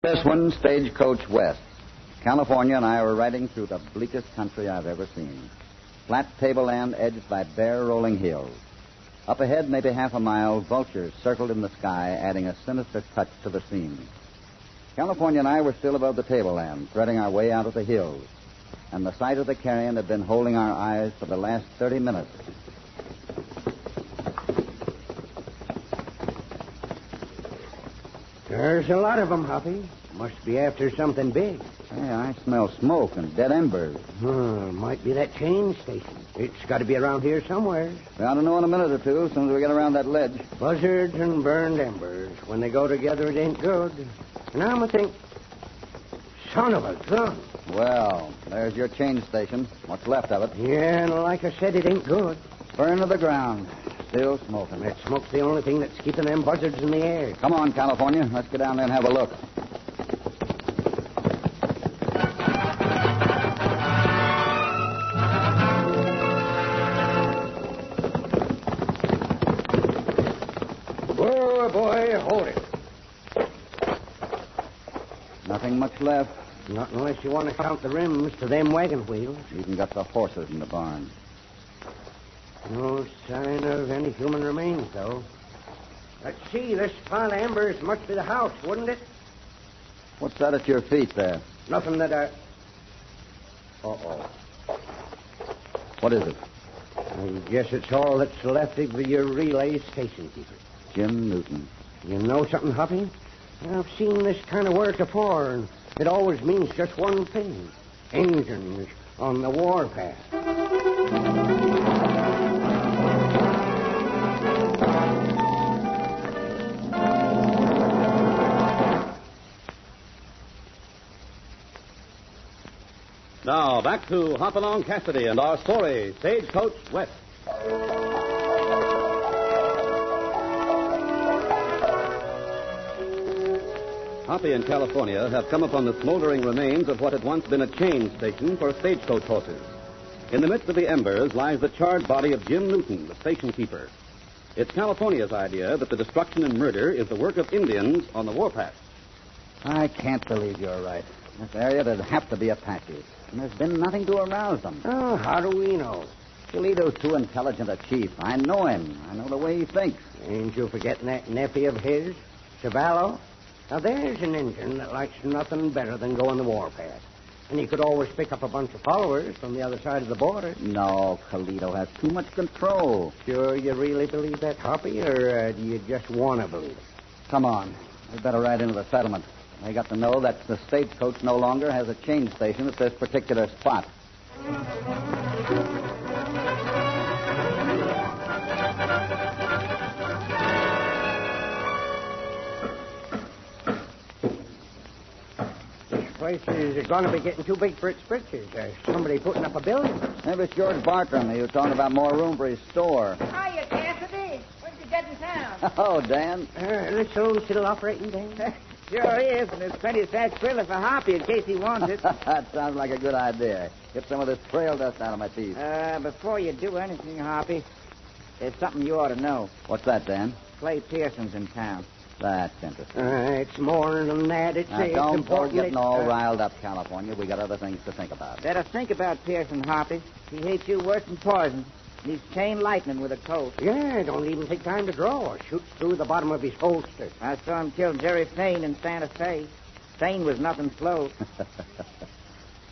This one, Stagecoach West. California and I were riding through the bleakest country I've ever seen. Flat tableland edged by bare rolling hills. Up ahead, maybe half a mile, vultures circled in the sky, adding a sinister touch to the scene. California and I were still above the tableland, threading our way out of the hills. And the sight of the carrion had been holding our eyes for the last 30 minutes. There's a lot of them, Hoppy. Must be after something big. Hey, I smell smoke and dead embers. Might be that train station. It's got to be around here somewhere. We ought to know in a minute or two, as soon as we get around that ledge. Buzzards and burned embers. When they go together, it ain't good. Now I think... Son of a gun. Well, there's your change station. What's left of it. Yeah, and like I said, it ain't good. Burned to the ground. Still smoking. That smoke's the only thing that's keeping them buzzards in the air. Come on, California. Let's get down there and have a look. Whoa, boy, hold it. Nothing much left. Not unless you want to count the rims to them wagon wheels. Even got the horses in the barn. No sign of any human remains, though. Let's see, this pile of embers must be the house, wouldn't it? What's that at your feet there? Nothing that I... Uh-oh. What is it? I guess it's all that's left of your relay station keeper. Jim Newton. You know something, Hoppy? I've seen this kind of work before, and it always means just one thing. Engines on the warpath. Now, back to Hopalong Cassidy and our story, Stagecoach West. Hoppy and California have come upon the smoldering remains of what had once been a change station for stagecoach horses. In the midst of the embers lies the charred body of Jim Newton, the station keeper. It's California's idea that the destruction and murder is the work of Indians on the warpath. I can't believe you're right. In this area, there'd have to be Apaches. And there's been nothing to arouse them. Oh, how do we know? Toledo's too intelligent a chief. I know him. I know the way he thinks. Ain't you forgetting that nephew of his, Cavallo? Now, there's an Indian that likes nothing better than going the warpath. And he could always pick up a bunch of followers from the other side of the border. No, Toledo has too much control. Sure you really believe that, Hoppy, or do you just want to believe it? Come on. We'd better ride into the settlement. I got to know that the stagecoach no longer has a change station at this particular spot. This place is going to be getting too big for its britches. There's somebody putting up a building. Maybe it's George Bartram. He was talking about more room for his store. Hiya, Cassidy. When did you get in town? Oh, Dan. This room still operating, Dan? Sure is, and there's plenty of sarsaparilla for Hoppy in case he wants it. That sounds like a good idea. Get some of this trail dust out of my teeth. Before you do anything, Hoppy, there's something you ought to know. What's that, Dan? Clay Pearson's in town. That's interesting. It's more than that. It's Now, don't go important. getting all riled up, California. We got other things to think about. Better think about Pearson, Hoppy. He hates you worse than poison. He's chain lightning with a Colt. Yeah, don't even take time to draw. Shoots through the bottom of his holster. I saw him kill Jerry Fain in Santa Fe. Fain was nothing slow.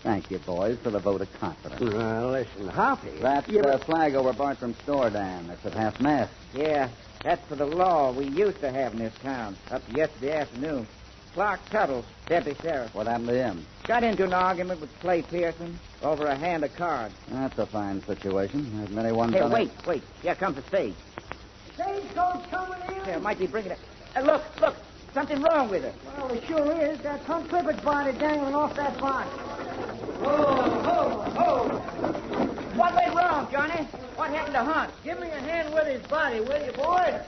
Thank you, boys, for the vote of confidence. Listen, Hoppy. That's the flag over Bartram's store, Dan. It's at half-mast. Yeah, that's for the law we used to have in this town up to yesterday afternoon. Clark Tuttle, deputy sheriff. What happened to him? Got into an argument with Clay Pearson over a hand of cards. That's a fine situation. There's many ones Hey, on wait. Here comes the stage. Stagecoach coming in? Yeah, might be bringing it. Look. Something wrong with it. Well, it sure is. That's Hunt Clifford's body dangling off that box. Whoa. What went wrong, Johnny? What happened to Hunt? Give me a hand with his body, will you, boy?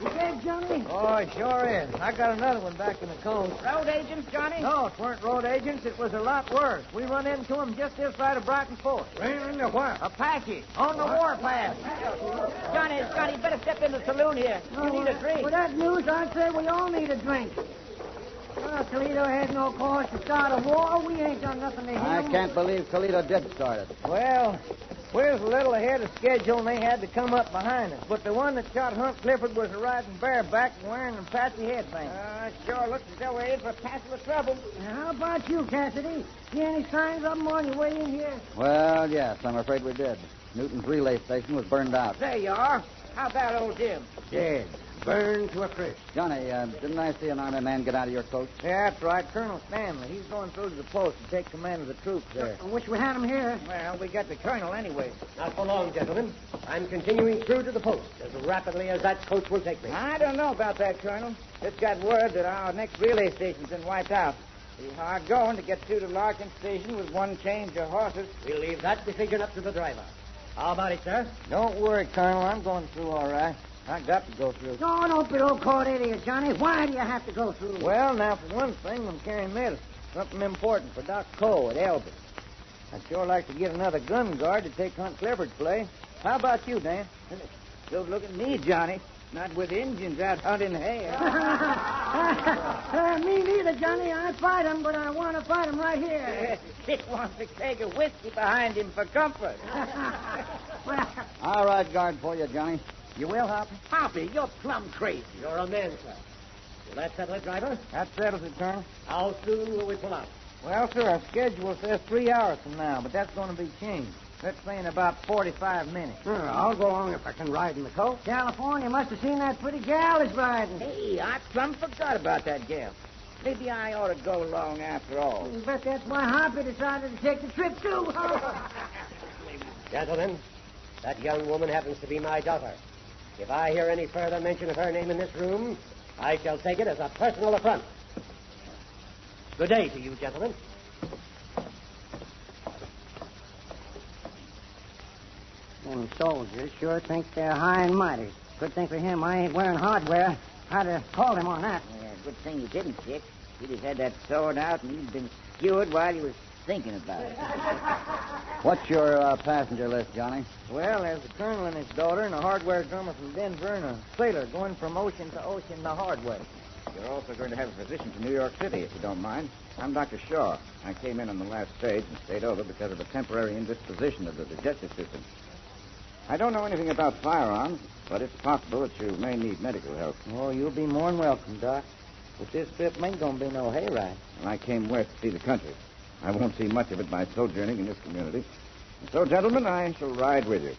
You dead, Johnny? Oh, it sure is. I got another one back in the coast. Road agents, Johnny? No, it weren't road agents. It was a lot worse. We run into them just this side of Brighton Fort. Ran into what? Apache. On the warpath. Johnny, better step in the saloon here. You need a drink. With that news, I'd say we all need a drink. Toledo had no cause to start a war. We ain't done nothing to him. I can't believe Toledo did start it. Well, we're a little ahead of schedule, and they had to come up behind us. But the one that shot Hunt Clifford was riding bareback and wearing a patchy headband. Sure looks as though we're in for a passel of trouble. How about you, Cassidy? See any signs of them on your way in here? Well, yes, I'm afraid we did. Newton's relay station was burned out. There you are. How about old Jim? Dead. Burned to a crisp. Johnny, didn't I see an army man get out of your coach? Yeah, that's right. Colonel Stanley. He's going through to the post to take command of the troops there. I wish we had him here. Well, we got the colonel anyway. Not for long, gentlemen. I'm continuing through to the post as rapidly as that coach will take me. I don't know about that, Colonel. Just got word that our next relay station's been wiped out. Be hard going to get through to Larkin Station with one change of horses. We'll leave that decision up to the driver. How about it, sir? Don't worry, Colonel. I'm going through all right. I got to go through. No, don't be old court idiot, Johnny. Why do you have to go through? Well, now, for one thing, I'm carrying medicine. Something important for Doc Cole at Elbert. I'd sure like to get another gun guard to take Hunt Clifford's place. How about you, Dan? Don't look at me, Johnny. Not with Indians out hunting hare. Me neither, Johnny. I fight him, but I want to fight him right here. Dick wants a keg of whiskey behind him for comfort. All right, guard for you, Johnny. You will, Hoppy? Hoppy, you're plumb crazy. You're a man, sir. Will that settle it, driver? That settles it, Colonel. How soon will we pull out? Well, sir, our schedule says 3 hours from now, but that's going to be changed. Let's say in about 45 minutes. I'll go along if I can ride in the coach. California must have seen that pretty gal that's riding. Hey, I plumb forgot about that gal. Maybe I ought to go along after all. I bet that's why Hoppy decided to take the trip, too. Gentlemen, that young woman happens to be my daughter. If I hear any further mention of her name in this room, I shall take it as a personal affront. Good day to you, gentlemen. Them soldiers sure think they're high and mighty. Good thing for him I ain't wearing hardware. I'd have called him on that. Yeah, good thing you didn't, Dick. He'd have had that sword out and you'd been skewered while he was thinking about it. What's your passenger list, Johnny? Well, there's the colonel and his daughter and a hardware drummer from Denver and a sailor going from ocean to ocean the hard way. You're also going to have a physician to New York City, if you don't mind. I'm Dr. Shaw. I came in on the last stage and stayed over because of a temporary indisposition of the digestive system. I don't know anything about firearms, but it's possible that you may need medical help. Oh, you'll be more than welcome, Doc. But this trip ain't going to be no hayride. And I came west to see the country. I won't see much of it by sojourning in this community. And so, gentlemen, I shall ride with you.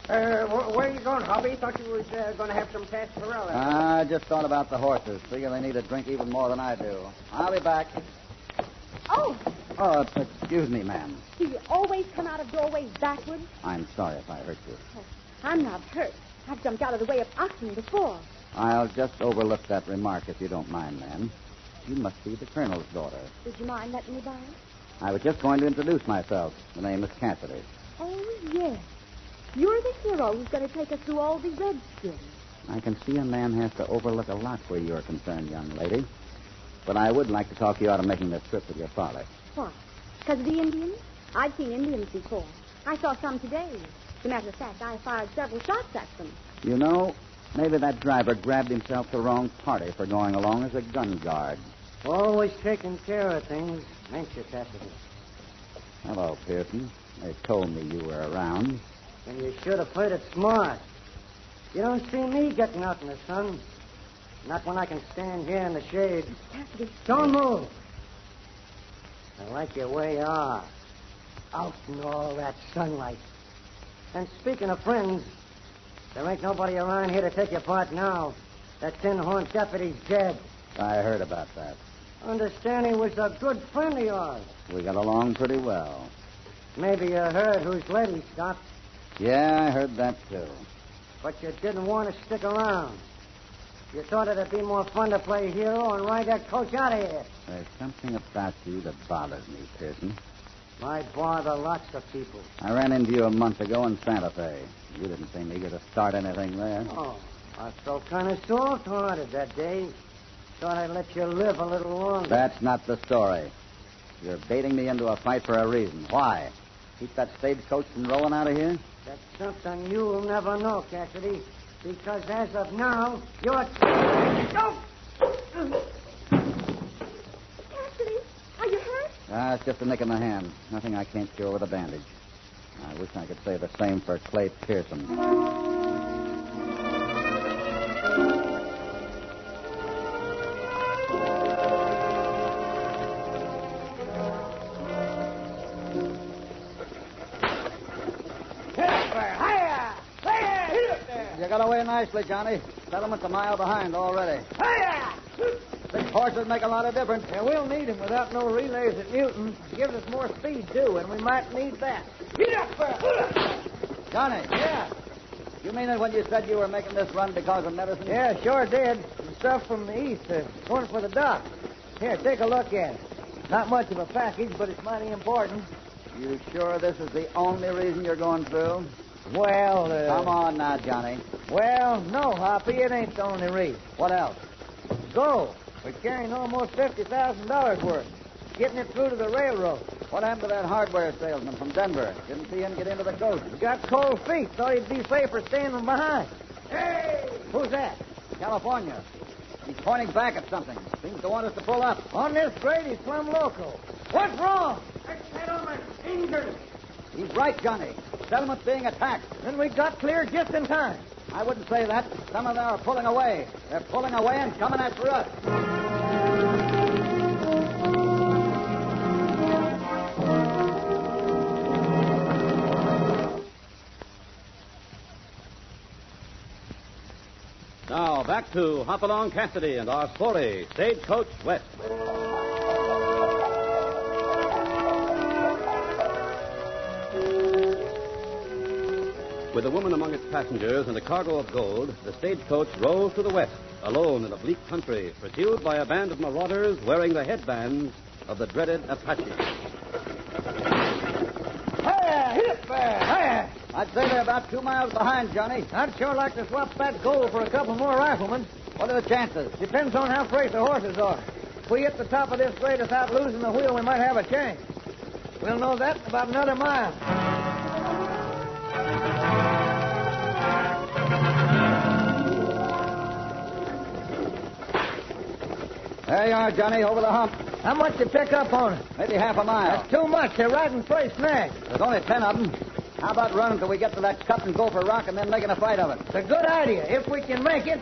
Where are you going, Hobby? Thought you was going to have some sarsaparilla. I just thought about the horses. Figure they need a drink even more than I do. I'll be back. Oh, Oh, excuse me, ma'am. do you always come out of doorways backwards? I'm sorry if I hurt you. I'm not hurt. I've jumped out of the way of oxen before. I'll just overlook that remark if you don't mind, ma'am. You must be the colonel's daughter. Would you mind letting me by? I was just going to introduce myself. The name is Cassidy. Oh, yes. You're the hero who's going to take us through all the redskins. I can see a man has to overlook a lot where you're concerned, young lady. But I would like to talk you out of making this trip with your father. What? Because of the Indians? I've seen Indians before. I saw some today. As a matter of fact, I fired several shots at them. You know, maybe that driver grabbed himself the wrong party for going along as a gun guard. Always taking care of things, ain't you, Cassidy? Hello, Pearson. They told me you were around. And you should have played it smart. You don't see me getting out in the sun. Not when I can stand here in the shade. Cassidy. Don't move. I like you where you are. Out in all that sunlight. And speaking of friends, there ain't nobody around here to take your part now. That tin-horn deputy's dead. I heard about that. Understand he was a good friend of yours. We got along pretty well. Maybe you heard whose lady stopped, Yeah, I heard that, too. but you didn't want to stick around. You thought it'd be more fun to play hero and ride that coach out of here. There's something about you that bothers me, Pearson. Might bother lots of people. I ran into you a month ago in Santa Fe. You didn't seem eager to start anything there. Oh, I felt kind of soft-hearted that day. Thought I'd let you live a little longer. That's not the story. You're baiting me into a fight for a reason. Why? Keep that stagecoach from rolling out of here? That's something you'll never know, Cassidy. Because as of now, you're... It's just a nick in the hand. Nothing I can't cure with a bandage. I wish I could say the same for Clay Pearson. You got away nicely, Johnny. Settlement's a mile behind already. Six horses make a lot of difference. Yeah, we'll need him without no relays at Newton. Gives us more speed, too, and we might need that. Johnny. Yeah. You mean it when you said you were making this run because of medicine? Yeah, sure did. Some stuff from the east. Going for the doc. Here, take a look at it. Not much of a package, but it's mighty important. You sure this is the only reason you're going through? Well, Come on now, Johnny. Well, no, Hoppy, it ain't the only reason. What else? Gold. We're carrying almost $50,000 worth. Getting it through to the railroad. What happened to that hardware salesman from Denver? Didn't see him get into the coach. He got cold feet. Thought he'd be safer standing behind. Hey! Who's that? California. He's pointing back at something. Seems to want us to pull up. On this grade, he's plumb loco. What's wrong? I said on my fingers. He's right, Johnny. Settlement's being attacked. Then we got clear just in time. I wouldn't say that. Some of them are pulling away. They're pulling away and coming after us. Now, back to Hopalong Cassidy and our story, Stagecoach West. With a woman among its passengers and a cargo of gold, the stagecoach rolls to the west, alone in a bleak country, pursued by a band of marauders wearing the headbands of the dreaded Apache. Hiya! Hit there! Hiya! I'd say they're about 2 miles behind, Johnny. I'd sure like to swap that gold for a couple more riflemen. What are the chances? Depends on how fresh the horses are. If we hit the top of this grade without losing the wheel, we might have a chance. We'll know that in about another mile. There you are, Johnny, over the hump. How much you pick up on it? Maybe half a mile. That's too much. They're riding three snags. There's only 10 of them. How about running till we get to that cut and go for rock and then making a fight of it? It's a good idea, if we can make it.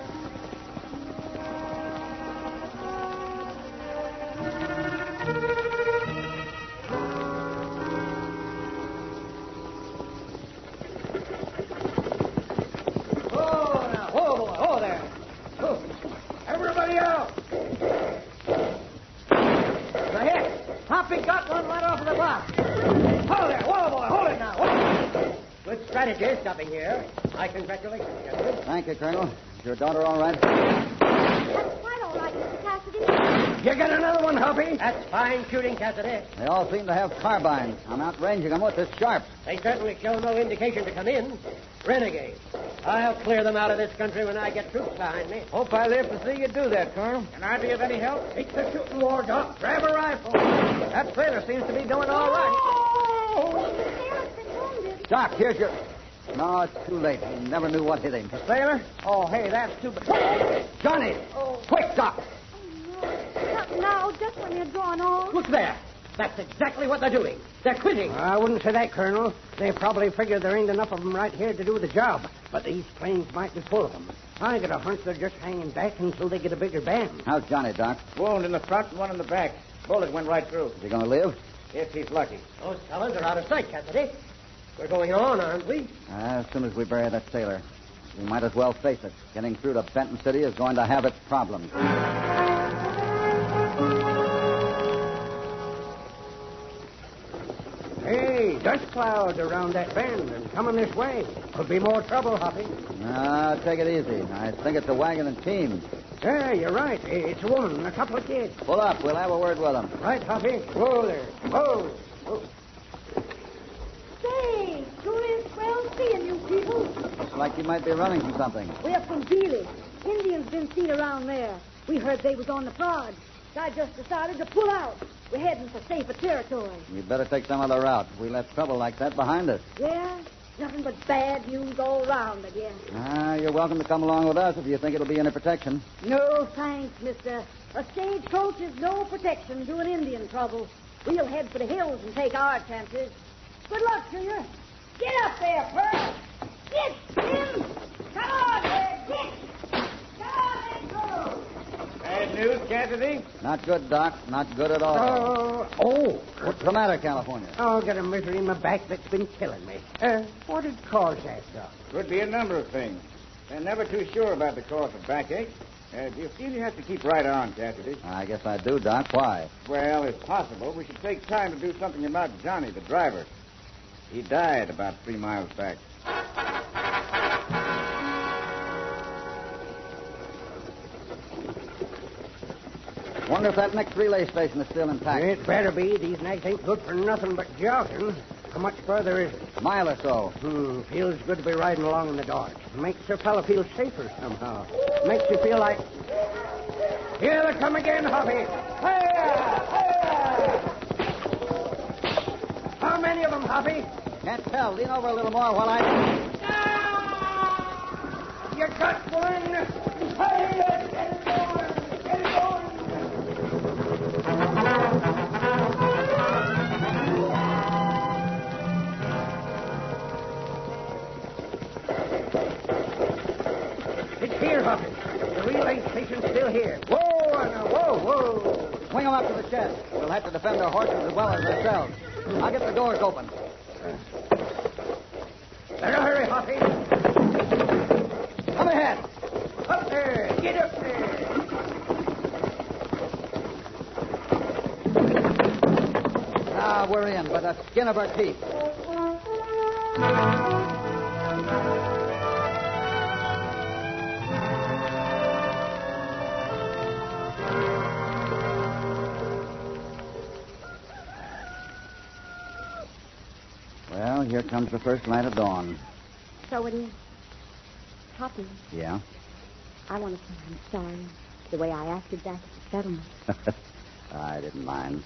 Whoa, now. Whoa, boy. Whoa there. Whoa. Everybody out. The head. Hoppy got one right off of the box. Hold there. Whoa, boy. Hold it now. Whoa. Good strategy, stopping here. I congratulate you, gentlemen. Thank you, Colonel. Is your daughter all right? That's quite all right, Mr. Cassidy. You get another one, Hoppy? That's fine shooting, Cassidy. They all seem to have carbines. I'm outranging them with this sharp. They certainly show no indication to come in. Renegades. I'll clear them out of this country when I get troops behind me. Hope I live to see you do that, Colonel. Can I be of any help? It's the shooting war, Doc. Grab a rifle. That sailor seems to be doing all right. Oh, the sailor's been wounded. Doc, here's your... No, it's too late. He never knew what hit him. Sailor? Oh, hey, that's too bad. Johnny! Oh. Quick, Doc! Not now, just when you're drawn on. Look there. That's exactly what they're doing. They're quitting. I wouldn't say that, Colonel. They probably figure there ain't enough of them right here to do the job. But these planes might be full of them. I get a hunch they're just hanging back until they get a bigger band. How's Johnny, Doc? Wound in the front and one in the back. Bullet went right through. Is he going to live? If he's lucky. Those fellas are out of sight, Cassidy. We're going on, aren't we? As soon as we bury that sailor, we might as well face it. Getting through to Benton City is going to have its problems. Hey, dust clouds around that bend and coming this way. Could be more trouble, Hoppy. No, take it easy. I think it's a wagon and team. Yeah, you're right. It's a woman and a couple of kids. Pull up. We'll have a word with them. Right, Hoppy? Whoa there. Whoa. Whoa. Say, sure is swell seeing you people. Looks like you might be running from something. We're from Dealey. Indians been seen around there. We heard they was on the prod. So I just decided to pull out. We're heading for safer territory. You'd better take some other route. We left trouble like that behind us. Yeah? Nothing but bad news all round, I guess. You're welcome to come along with us if you think it'll be any protection. No, thanks, mister. A stagecoach is no protection to an Indian trouble. We'll head for the hills and take our chances. Good luck to you. Get up there, Pearl. Get him. Come on there, get. Come on, let's go. Bad news, Cassidy? Not good, Doc. Not good at all. What's the matter, California? Oh, got a misery in my back that's been killing me. What did cause that, Doc? Could be a number of things. They're never too sure about the cause of backache. Do you feel you have to keep right on, Cassidy? I guess I do, Doc. Why? Well, if possible, we should take time to do something about Johnny, the driver. He died about 3 miles back. Wonder if that next relay station is still intact. It better be. These nights ain't good for nothing but jogging. How much further is it? A mile or so. Feels good to be riding along in the dark. Makes a fellow feel safer somehow. Makes you feel like... Here they come again, Hoppy. Hiya! How many of them, Hoppy? Can't tell. Lean over a little more while I... You got one. Hiya! Get it going. Get it going. It's here, Hoppy. The relay station's still here. Whoa, now, whoa. Swing them up to the shed. We'll have to defend our horses as well as ourselves. I'll get the doors open. Better hurry, Hoppy. Come ahead. Up there. Get up there. Now we're in by the skin of our teeth. Well, here comes the first light of dawn. So it is. Hoppy, Yeah? I want to say I'm sorry the way I acted back at the settlement. I didn't mind.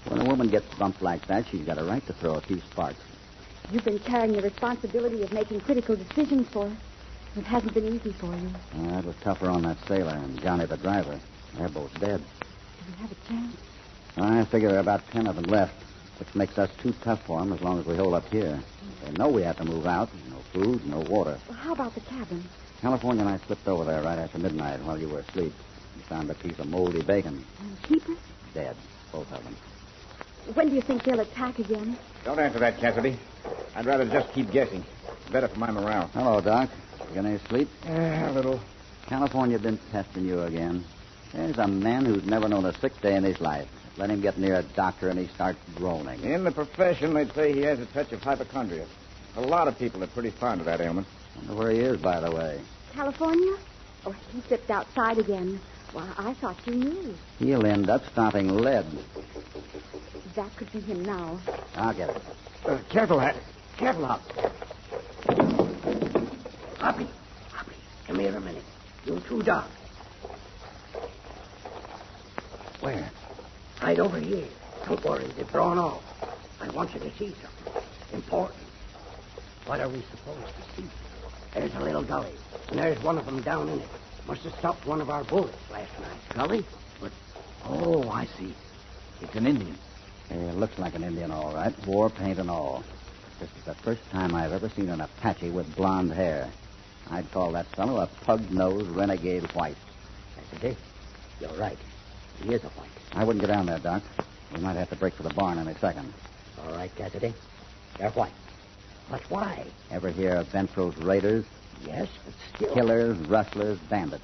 When a woman gets bumped like that, she's got a right to throw a few sparks. You've been carrying the responsibility of making critical decisions for us. It hasn't been easy for you. It was tougher on that sailor and Johnny the driver. They're both dead. Do we have a chance? I figure there are about 10 of them left, which makes us too tough for them as long as we hold up here. They know we have to move out. No food, no water. Well, how about the cabin? California and I slipped over there right after midnight while you were asleep. We found a piece of moldy bacon. And keepers? Dead, both of them. When do you think they'll attack again? Don't answer that, Cassidy. I'd rather just keep guessing. It's better for my morale. Hello, Doc. You got any sleep? A little. California been testing you again. There's a man who's never known a sick day in his life. Let him get near a doctor and he starts groaning. In the profession, they'd say he has a touch of hypochondria. A lot of people are pretty fond of that ailment. Wonder where he is, by the way. California? Oh, he slipped outside again. Well, I thought you knew. He'll end up stopping lead. That could be him now. I'll get it. Careful, Hat. Careful, Hop. Hoppy, come here a minute. You too, Doc. Where? Right over here. Don't worry, they've drawn off. I want you to see something. Important. What are we supposed to see? There's a little gully, and there's one of them down in it. Must have stopped one of our bullets last night. Gully? But, oh, I see. It's an Indian. Looks like an Indian, all right. War paint and all. This is the first time I've ever seen an Apache with blonde hair. I'd call that fellow a pug-nosed renegade white. Cassidy, you're right. He is a white. I wouldn't get down there, Doc. We might have to break for the barn any second. All right, Cassidy. They're white. But why? Ever hear of Ventral's raiders? Yes, but still... Killers, rustlers, bandits.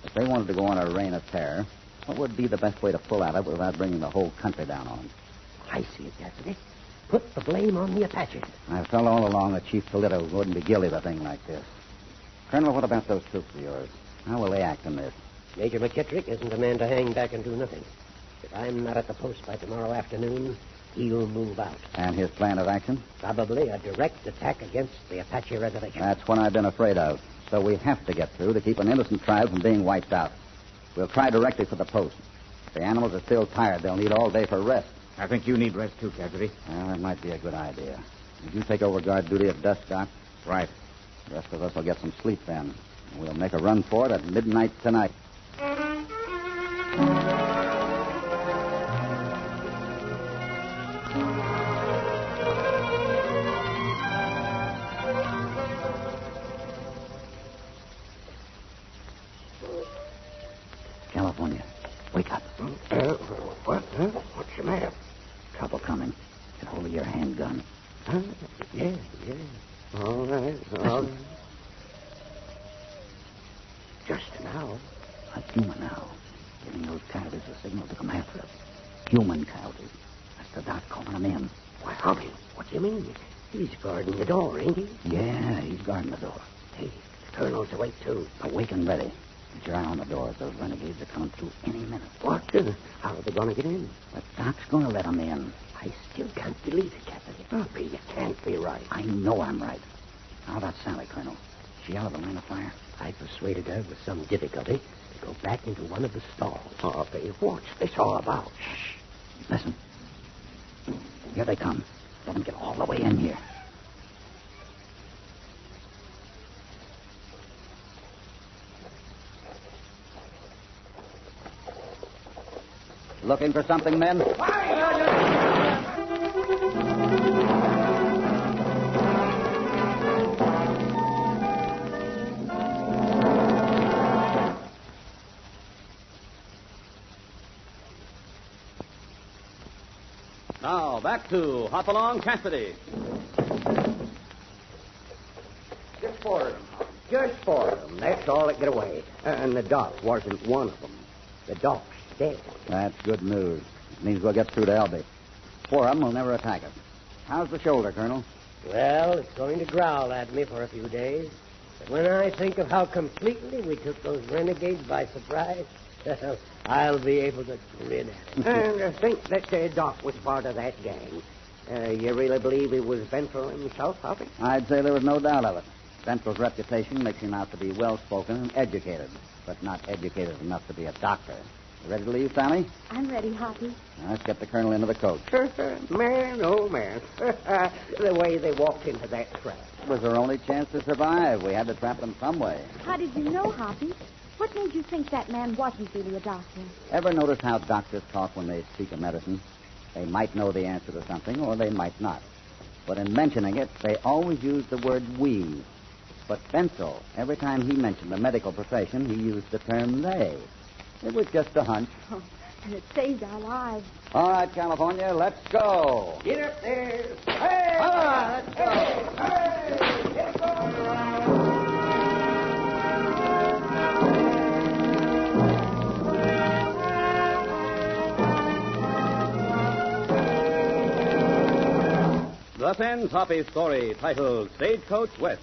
If they wanted to go on a reign of terror, what would be the best way to pull out of it without bringing the whole country down on them? I see it, Cassidy. Put the blame on the Apaches. I've felt all along that Chief Toledo wouldn't be guilty of a thing like this. Colonel, what about those troops of yours? How will they act in this? Major McKittrick isn't a man to hang back and do nothing. If I'm not at the post by tomorrow afternoon, he'll move out. And his plan of action? Probably a direct attack against the Apache reservation. That's what I've been afraid of. So we have to get through to keep an innocent tribe from being wiped out. We'll try directly for the post. If the animals are still tired, they'll need all day for rest. I think you need rest, too, Cassidy. Well, that might be a good idea. Would you take over guard duty at dusk, Doc? Right. The rest of us will get some sleep then. We'll make a run for it at midnight tonight. What? Huh? What's the matter? Trouble coming. Get hold of your handgun. Huh? Yeah. All right. Just an hour. A human owl. Giving those coyotes a signal to come after us. Human coyotes. That's the doc calling them in. Why, Hoppy, what do you mean? He's guarding the door, ain't he? Yeah, he's guarding the door. Hey, the colonel's awake, too. Awake and ready. Keep your eye on the doors. Those renegades are coming through any minute. What? How are they going to get in? The doc's going to let them in. I still can't believe it, Cassidy. Hoppy, you can't be right. I know I'm right. How about Sally, Colonel? She out of the line of fire? I persuaded her with some difficulty to go back into one of the stalls. Hoppy, what's this all about? Shh. Listen. Here they come. Let them get all the way in here. Looking for something, men? Now, back to Hopalong Cassidy. Just for them. Just for them. That's all that get away. And the doc wasn't one of them. The doc's dead. That's good news. It means we'll get through to Elby. 4 of them will never attack us. How's the shoulder, Colonel? Well, it's going to growl at me for a few days. But when I think of how completely we took those renegades by surprise, I'll be able to grin at it. And I think that doc was part of that gang. You really believe he was Ventral himself, Hoppy? I'd say there was no doubt of it. Ventral's reputation makes him out to be well-spoken and educated, but not educated enough to be a doctor. You ready to leave, Sally? I'm ready, Hoppy. Now, let's get the Colonel into the coach. Man, oh, man. The way they walked into that trap. It was their only chance to survive. We had to trap them some way. How did you know, Hoppy? What made you think that man wasn't really a doctor? Ever notice how doctors talk when they speak of medicine? They might know the answer to something, or they might not. But in mentioning it, they always use the word we. But Bensel, every time he mentioned the medical profession, he used the term they. It was just a hunch. Oh, and it saved our lives. All right, California, let's go. Get up there. Hey! Come on, let's go. Hey! Get going. Thus ends Hoppy's story titled Stagecoach West.